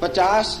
50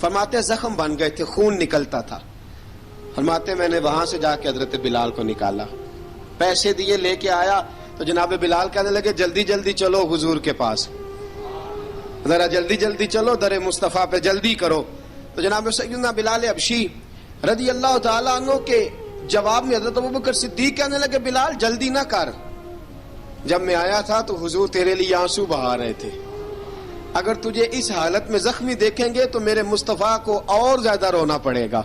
فرماتے زخم بن گئے تھے, خون نکلتا تھا. فرماتے میں نے وہاں سے جا کے حضرت بلال کو نکالا, پیسے دیے, لے کے آیا تو جناب بلال کہنے لگے جلدی جلدی چلو حضور کے پاس, ذرا جلدی جلدی چلو در مصطفیٰ پہ جلدی کرو. تو جناب سیدنا بلال حبشی رضی اللہ تعالیٰ عنہ کے جواب میں حضرت ابوبکر صدیق کہنے لگے بلال جلدی نہ کر, جب میں آیا تھا تو حضور تیرے لیے آنسو بہا رہے تھے, اگر تجھے اس حالت میں زخمی دیکھیں گے تو میرے مصطفیٰ کو اور زیادہ رونا پڑے گا.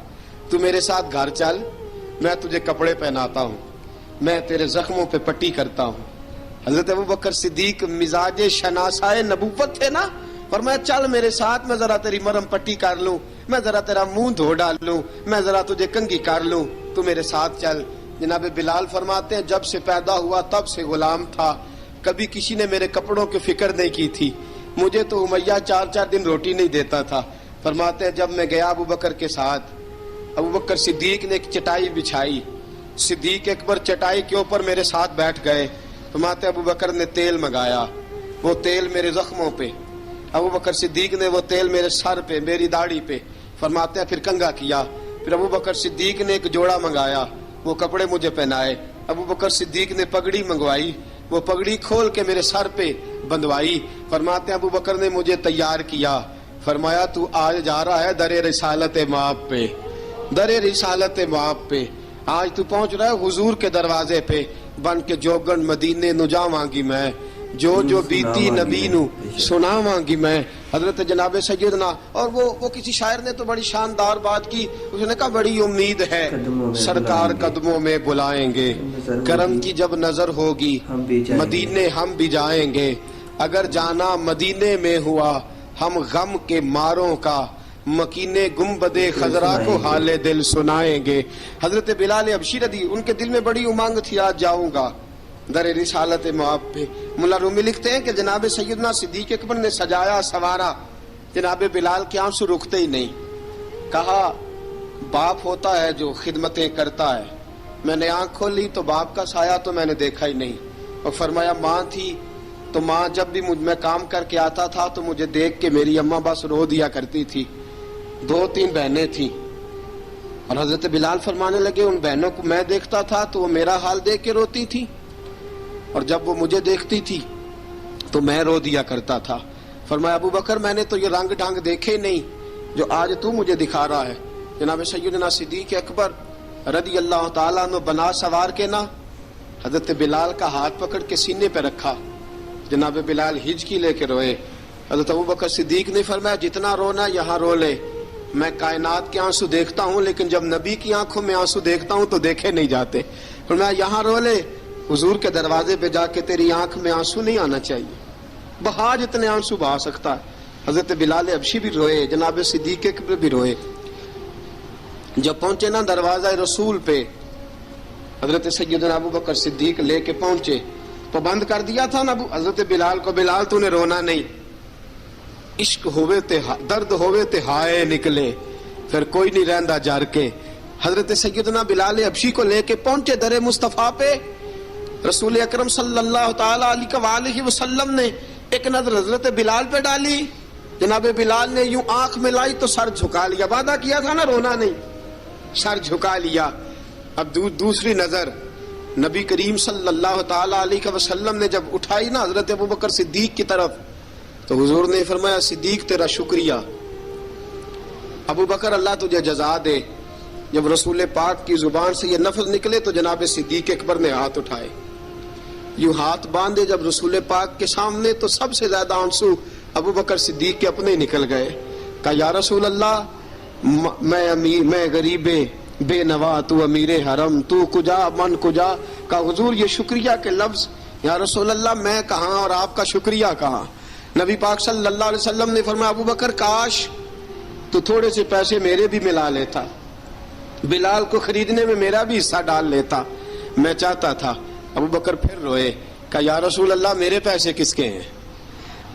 تو میرے ساتھ گھر چل, میں تجھے کپڑے پہناتا ہوں, میں تیرے زخموں پہ پٹی کرتا ہوں. حضرت ابوبکر صدیق مزاج شناسائے نبوت تھے نا, فرمایا چل میرے ساتھ, میں ذرا تیری مرہم پٹی کر لوں, میں ذرا تیرا منہ دھو ڈال لوں, میں ذرا تجھے کنگھی کر لوں, تو میرے ساتھ چل. جناب بلال فرماتے ہیں جب سے پیدا ہوا تب سے غلام تھا, کبھی کسی نے میرے کپڑوں کی فکر نہیں کی تھی, مجھے تو امیہ 4 دن روٹی نہیں دیتا تھا. فرماتے ہیں جب میں گیا ابوبکر کے ساتھ, ابوبکر صدیق نے ایک چٹائی بچھائی, صدیق اکبر چٹائی کے اوپر میرے ساتھ بیٹھ گئے. فرماتے ابوبکر نے تیل منگایا, وہ تیل میرے زخموں پہ, ابوبکر صدیق نے وہ تیل میرے سر پہ, میری داڑھی پہ. فرماتے ہیں پھر کنگھا کیا, پھر ابوبکر صدیق نے ایک جوڑا منگایا, وہ کپڑے مجھے پہنائے. ابوبکر صدیق نے پگڑی منگوائی, وہ پگڑی کھول کے میرے سر پہ بندھوائی. فرماتے ہیں ابوبکر نے مجھے تیار کیا, فرمایا تو آج جا رہا ہے در رسالت مآب پہ, در رسالت مآب پہ, آج تو پہنچ رہا ہے حضور کے دروازے پہ. بن کے جوگن مدینے نو جاواں گی میں, جو بیتی نبی نو سناواں گی میں. حضرت جناب سیدنا, اور وہ کسی شاعر نے تو بڑی شاندار بات کی, اس نے کہا بڑی امید ہے سرکار قدموں میں بلائیں گے, کرم کی جب نظر ہوگی مدینے ہم بھی جائیں گے. اگر جانا مدینے میں ہوا ہم غم کے ماروں کا, مکینے گنبد خضرا کو حال دل سنائیں گے. حضرت بلال حبشی رضی, ان کے دل میں بڑی امنگ تھی آج جاؤں گا در رسالت مآب پہ. مولا رومی لکھتے ہیں کہ جناب سیدنا صدیق اکبر نے سجایا سوارا, جناب بلال کے آنسو رکتے ہی نہیں. کہا باپ ہوتا ہے جو خدمتیں کرتا ہے, میں نے آنکھ کھولی تو باپ کا سایہ تو میں نے دیکھا ہی نہیں. اور فرمایا ماں تھی تو ماں جب بھی میں کام کر کے آتا تھا تو مجھے دیکھ کے میری اماں بس رو دیا کرتی تھی. 2-3 بہنیں تھیں, اور حضرت بلال فرمانے لگے ان بہنوں کو میں دیکھتا تھا تو وہ میرا حال دیکھ کے روتی تھی, اور جب وہ مجھے دیکھتی تھی تو میں رو دیا کرتا تھا. فرمایا ابوبکر میں نے تو یہ رنگ ڈھنگ دیکھے نہیں جو آج تو مجھے دکھا رہا ہے. جناب سیدنا صدیق اکبر رضی اللہ تعالیٰ عنہ بنا سوار کے نا حضرت بلال کا ہاتھ پکڑ کے سینے پہ رکھا. جناب بلال ہجکی لے کے روئے. حضرت ابوبکر صدیق نے فرمایا جتنا رونا یہاں رو لے, میں کائنات کے آنسو دیکھتا ہوں لیکن جب نبی کی آنکھوں میں آنسو دیکھتا ہوں تو دیکھے نہیں جاتے. فرمایا یہاں رو لے, حضور کے دروازے پہ جا کے تیری آنکھ میں آنسو نہیں آنا چاہیے, بہا جتنے آنسو بہا سکتا ہے. حضرت بلال حبشی بھی روئے, جناب صدیق اکبر بھی روئے. جب پہنچے نا دروازہ رسول پہ, حضرت سیدنا ابوبکر صدیق لے کے پہنچے تو بند کر دیا تھا نا حضرت بلال کو, بلال تو نے رونا نہیں, عشق ہوئے تے درد ہوئے تے ہائے نکلے, پھر کوئی نہیں رہندا جار کے. حضرت سیدنا بلال حبشی کو لے کے پہنچے در مصطفیٰ پہ. رسول اکرم صلی اللہ تعالی علیہ وسلم نے ایک نظر حضرت بلال پہ ڈالی. جناب بلال نے یوں آنکھ میں لائی تو سر جھکا لیا, وعدہ کیا تھا نا رونا نہیں, سر جھکا لیا. اب دوسری نظر نبی کریم صلی اللہ تعالی علیہ وسلم نے جب اٹھائی نا حضرت ابوبکر صدیق کی طرف, تو حضور نے فرمایا صدیق تیرا شکریہ, ابوبکر اللہ تجھے جزا دے. جب رسول پاک کی زبان سے یہ لفظ نکلے تو جناب صدیق اکبر نے ہاتھ اٹھائے, یوں ہاتھ باندھے جب رسول پاک کے سامنے تو سب سے زیادہ آنسو ابوبکر صدیق کے اپنے نکل گئے. کہا یا رسول اللہ میں غریب بے نوا, تو امیر حرم, تو کجا من کجا. کہا حضور یہ شکریہ کے لفظ, یا رسول اللہ میں کہاں اور آپ کا شکریہ کہاں. نبی پاک صلی اللہ علیہ وسلم نے فرمایا ابوبکر کاش تو تھوڑے سے پیسے میرے بھی ملا لیتا, بلال کو خریدنے میں میرا بھی حصہ ڈال لیتا, میں چاہتا تھا. ابوبکر پھر روئے. کہا یا رسول اللہ میرے پیسے کس کے ہیں.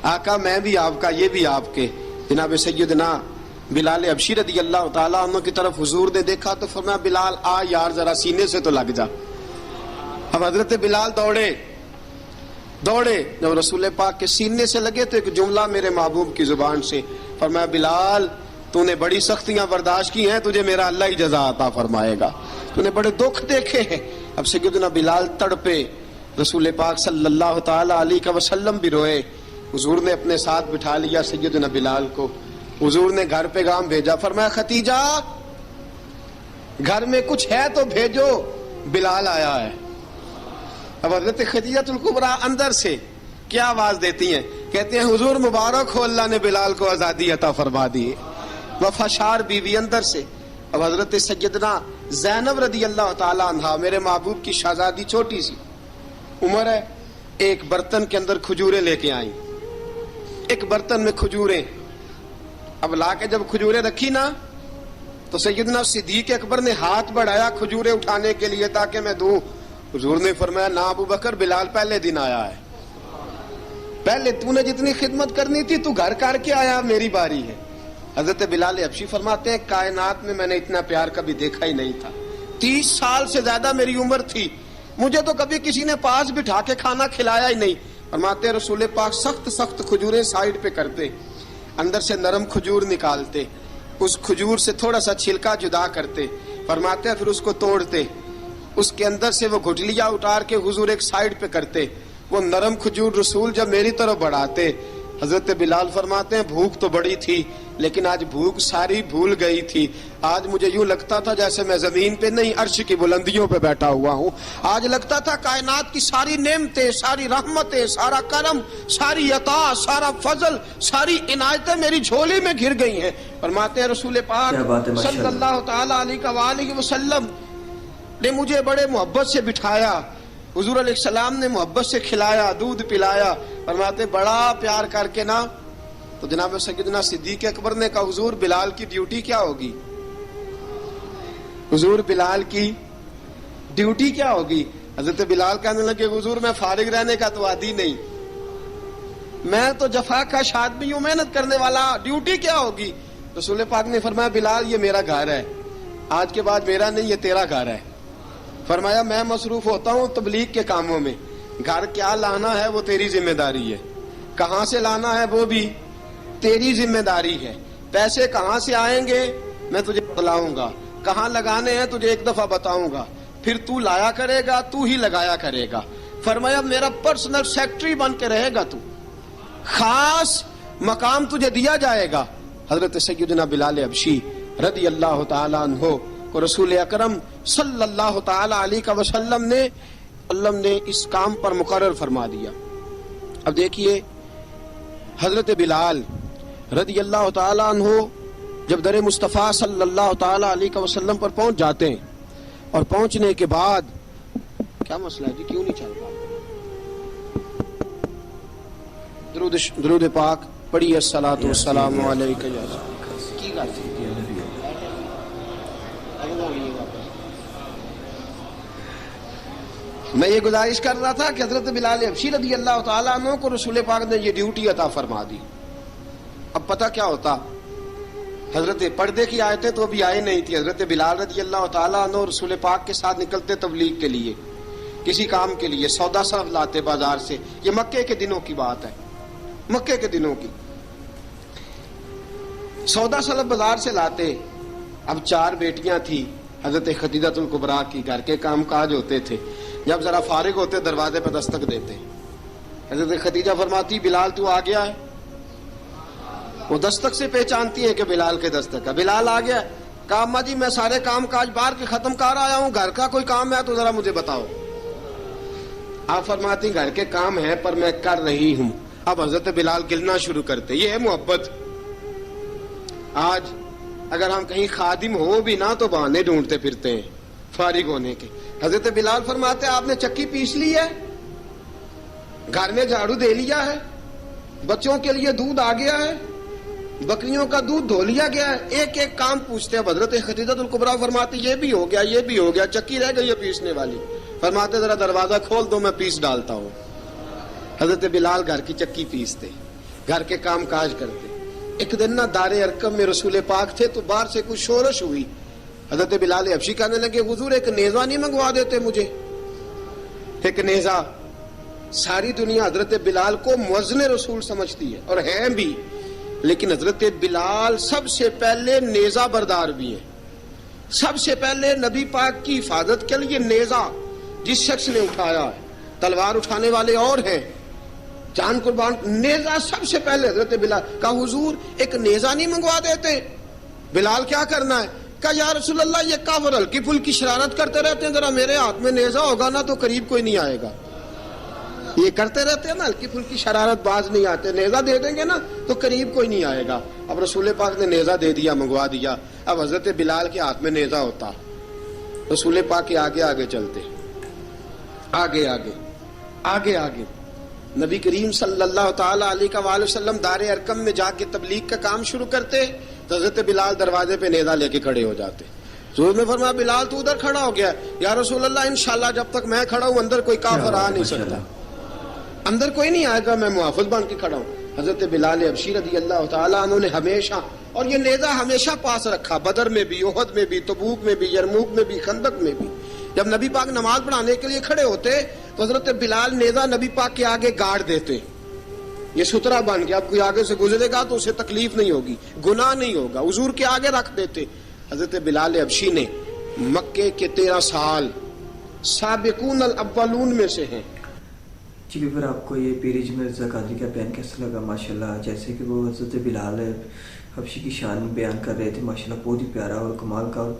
آقا میں بھی آپ کا, یہ بھی آپ کے. جناب سیدنا بلال حبشی رضی اللہ تعالیٰ عنہ کی طرف حضور نے دیکھا تو فرمایا بلال آ یار ذرا سینے سے تو لگ جا. اب حضرت بلال دوڑے, جب رسول پاک کے سینے سے لگے تو ایک جملہ میرے محبوب کی زبان سے, فرمایا بلال تو نے بڑی سختیاں برداشت کی ہیں, تجھے میرا اللہ ہی جزا عطا فرمائے گا. تو نے بڑے دکھ دیکھے ہیں. اب سیدنا بلال تڑپے, رسول پاک صلی اللہ تعالی علیہ وسلم بھی روئے. حضور نے اپنے ساتھ بٹھا لیا سیدنا بلال کو. حضور نے گھر پیغام بھیجا, فرمایا ختیجہ گھر میں کچھ ہے تو بھیجو, بلال آیا ہے. اب حضرت خدیجہ الکبریٰ اندر سے کیا آواز دیتی ہیں, کہتے ہیں حضور مبارک ہو, اللہ نے بلال کو آزادی عطا فرما دی. وفاشار بیوی اندر سے. اب حضرت سیدنا زینب رضی اللہ تعالی عنہا, میرے محبوب کی شہزادی, چھوٹی سی عمر ہے, ایک برتن کے اندر کھجوریں لے کے آئیں. ایک برتن میں کھجوریں, اب لا کے جب کھجوریں رکھی نا تو سیدنا صدیق اکبر نے ہاتھ بڑھایا کھجوریں اٹھانے کے لیے تاکہ میں دوں. حضور نے فرمایا نا ابو بکر, بلال پہلے دن آیا ہے, پہلے تو نے جتنی خدمت کرنی تھی تو گھر کر کے آیا, میری باری ہے. حضرت بلال حبشی فرماتے ہیں کائنات میں میں نے اتنا پیار کبھی دیکھا ہی نہیں تھا. 30 سال سے زیادہ میری عمر تھی, مجھے تو کبھی کسی نے پاس بٹھا کے کھانا کھلایا ہی نہیں. فرماتے رسول پاک سخت سخت کھجوریں سائڈ پہ کرتے, اندر سے نرم کھجور نکالتے, اس کھجور سے تھوڑا سا چھلکا جدا کرتے. فرماتے پھر اس کو توڑتے, اس کے اندر سے وہ گھٹلیاں اتار کے حضور ایک سائڈ پہ کرتے. وہ نرم کھجور رسول جب میری طرف بڑھاتے, حضرت بلال فرماتے ہیں بھوک تو بڑی تھی لیکن آج بھوک ساری بھول گئی تھی. آج مجھے یوں لگتا تھا جیسے میں زمین پہ نہیں عرش کی بلندیوں پہ بیٹھا ہوا ہوں. آج لگتا تھا کائنات کی ساری نعمتیں, ساری رحمتیں, سارا کرم, ساری عطا, سارا فضل, ساری عنایتیں میری جھولی میں گھر گئی ہیں. فرماتے ہیں رسول پاک صلی اللہ تعالی علیہ وآلہ وسلم نے مجھے بڑے محبت سے بٹھایا, حضور علیہ السلام نے محبت سے کھلایا, دودھ پلایا. فرماتے بڑا پیار کر کے نا تو جناب سیدنا صدیق اکبر نے کہا حضور بلال کی ڈیوٹی کیا ہوگی, حضور بلال کی ڈیوٹی کیا ہوگی. حضرت بلال کہنے لگے حضور میں فارغ رہنے کا تو عادی نہیں, میں تو جفا کش آدمی ہوں, محنت کرنے والا, ڈیوٹی کیا ہوگی. رسول پاک نے فرمایا بلال یہ میرا گھر ہے, آج کے بعد میرا نہیں یہ تیرا گھر ہے. فرمایا میں مصروف ہوتا ہوں تبلیغ کے کاموں میں, گھر کیا لانا ہے وہ تیری ذمہ داری ہے, کہاں سے لانا ہے وہ بھی تیری ذمہ داری ہے, پیسے کہاں سے آئیں گے میں تجھے بتلاؤں گا, کہاں لگانے ہیں تجھے ایک دفعہ بتاؤں گا, پھر تو لایا کرے گا, تو ہی لگایا کرے گا. فرمایا میرا پرسنل سیکٹری بن کے رہے گا, تو خاص مقام تجھے دیا جائے گا. حضرت سیدنا بلال حبشی رضی اللہ تعالیٰ عنہ کو رسول اکرم صلی اللہ تعالی علیہ وسلم نے اس کام پر مقرر فرما دیا. اب دیکھیے حضرت بلال رضی اللہ تعالی عنہ جب در مصطفیٰ صلی اللہ تعالی علیہ وسلم پر پہنچ جاتے ہیں, اور پہنچنے کے بعد کیا مسئلہ ہے جی, کیوں نہیں چل رہا؟ درود پاک پڑھیے, الصلاۃ والسلام علیکہ. میں یہ گزارش کر رہا تھا کہ حضرت بلال حبشی رضی اللہ تعالیٰ عنہ کو رسول پاک نے یہ ڈیوٹی عطا فرما دی. اب پتہ کیا ہوتا, حضرت پردے کی آیتیں تو ابھی آئی نہیں تھی. حضرت بلال رضی اللہ تعالیٰ عنہ رسول پاک کے ساتھ نکلتے تبلیغ کے لیے, کسی کام کے لیے, سودا صرف لاتے بازار سے. یہ مکے کے دنوں کی بات ہے, مکے کے دنوں کی. سودا صرف بازار سے لاتے. اب 4 بیٹیاں تھی حضرت خدیجہ الکبریٰ کی, گھر کے کام کاج ہوتے تھے. جب ذرا فارغ ہوتے دروازے پہ دستک دیتے. حضرت خدیجہ فرماتی بلال تو آ گیا ہے. وہ دستک سے پہچانتی ہے کہ بلال کے دستک ہے. بلال آ گیا. کہا اماں جی میں سارے کام کاج باہر کے ختم کر آیا ہوں, گھر کا کوئی کام ہے تو ذرا مجھے بتاؤ. آپ فرماتی گھر کے کام ہیں پر میں کر رہی ہوں. اب حضرت بلال گلنا شروع کرتے. یہ ہے محبت. آج اگر ہم کہیں خادم ہو بھی نہ تو بہانے ڈھونڈتے پھرتے ہیں فارغ ہونے کے. حضرت بلال فرماتے آپ نے چکی پیس لی ہے, گھر میں جھاڑو دے لیا ہے, بچوں کے لیے دودھ آ گیا ہے, بکریوں کا دودھ دھو لیا گیا ہے, ایک ایک کام پوچھتے. اب حضرت خدیجہ الکبریٰ فرماتے یہ بھی ہو گیا, یہ بھی ہو گیا, چکی رہ گئی ہے پیسنے والی. فرماتے ذرا دروازہ کھول دو میں پیس ڈالتا ہوں. حضرت بلال گھر کی چکی پیستے, گھر کے کام کاج کرتے. ایک دن نہ دار ارقم میں رسول پاک تھے تو باہر سے کچھ شورش ہوئی. حضرت بلال حبشی کہنے لگے حضور ایک نیزہ نہیں منگوا دیتے مجھے, ایک نیزہ. ساری دنیا حضرت بلال کو مؤذن رسول سمجھتی ہے اور ہیں بھی. لیکن حضرت بلال سب سے پہلے نیزہ بردار بھی ہیں. سب سے پہلے نبی پاک کی حفاظت کے لیے نیزہ جس شخص نے اٹھایا ہے، تلوار اٹھانے والے اور ہیں، جان قربان، نیزہ سب سے پہلے حضرت بلال کا. حضور ایک نیزہ نہیں منگوا دیتے؟ بلال کیا کرنا ہے؟ کہا یا رسول اللہ یہ کافر ہلکی پھلکی شرارت کرتے رہتے ہیں، ذرا میرے ہاتھ میں نیزہ ہوگا نا تو قریب کوئی نہیں آئے گا. یہ کرتے رہتے ہیں نا ہلکی پھلکی شرارت، باز نہیں آتے، نیزہ دے دیں گے نا تو قریب کوئی نہیں آئے گا. اب رسول پاک نے نیزہ دے دیا، منگوا دیا. اب حضرت بلال کے ہاتھ میں نیزہ ہوتا، رسول پاک کے آگے آگے چلتے، آگے آگے آگے آگے. نبی کریم صلی اللہ تعالی علیہ وآلہ وسلم دار ارقم میں جا کے تبلیغ کا کام شروع کرتے تو حضرت بلال دروازے پہ نیزہ لے کے کھڑے ہو جاتے. حضور نے فرمایا بلال تو ادھر کھڑا ہو گیا. یا رسول اللہ انشاءاللہ جب تک میں کھڑا ہوں اندر کوئی کافر آ نہیں سکتا، اندر کوئی نہیں آئے گا، میں محافظ بن کے کھڑا ہوں. حضرت بلال حبشی رضی اللہ تعالیٰ عنہ نے ہمیشہ، اور یہ نیزہ ہمیشہ پاس رکھا، بدر میں بھی، احد میں بھی، تبوک میں بھی، یرموک میں بھی، خندق میں بھی. جب نبی پاک نماز پڑھانے کے لیے کھڑے ہوتے تو حضرت بلال نیزہ نبی پاک کے آگے گاڑ دیتے. یہ سترا بن گیا، اب کوئی آگے سے گزرے گا تو اسے تکلیف نہیں ہوگی، گناہ نہیں ہوگا. حضور کے آگے رکھ دیتے. حضرت بلال حبشی نے مکے کے 13 سال سابقون الاولون میں سے ہیں. جی پھر آپ کو یہ پیر اجمیر رضا قادری کا بیان کیسا لگا؟ ماشاءاللہ جیسے کہ وہ حضرت بلال حبشی کی شان بیان کر رہے تھے، ماشاءاللہ بہت ہی پیارا اور کمال کا، اور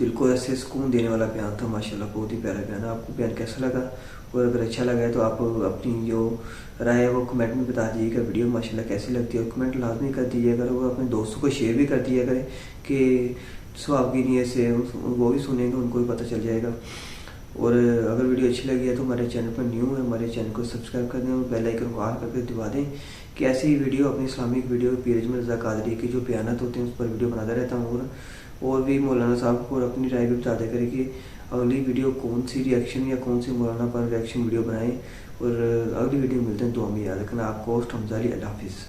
دل کو ایسے سکون دینے والا بیان تھا. ماشاءاللہ بہت ہی پیارا بیان. آپ کو بیان کیسا لگا؟ اور اگر اچھا لگا ہے تو آپ اپنی جو رائے ہے وہ کمنٹ میں بتا دیجیے گا. ویڈیو ماشاءاللہ کیسی لگتی ہے اور کمنٹ لازمی کر دیجیے گا. اور اپنے دوستوں کو شیئر بھی کر دیا کریں کہ ثواب کی نیت سے وہ بھی سنیں گے، ان کو بھی پتہ چل جائے گا. اور اگر ویڈیو اچھی لگی ہے تو ہمارے چینل پر نیو ہے، ہمارے چینل کو سبسکرائب کر دیں اور بیل آئیکن کو آل کر کے دبا دیں کہ ایسی ہی ویڈیو، اپنی اسلامک ویڈیو، پیر اجمیر رضا قادری کے جو بیانات ہوتے ہیں اس پر ویڈیو بناتا رہتا ہوں. اور بھی مولانا صاحب کو اپنی رائے بھی بتاتے کریں کہ اگلی ویڈیو کون سی ریئیکشن یا کون سی مولانا پر ریئیکشن ویڈیو بنائیں. اور اگلی ویڈیو ملتے ہیں تو ہمیں یاد رکھنا. آپ کو ہوسٹ حمزہ علی. اللہ حافظ.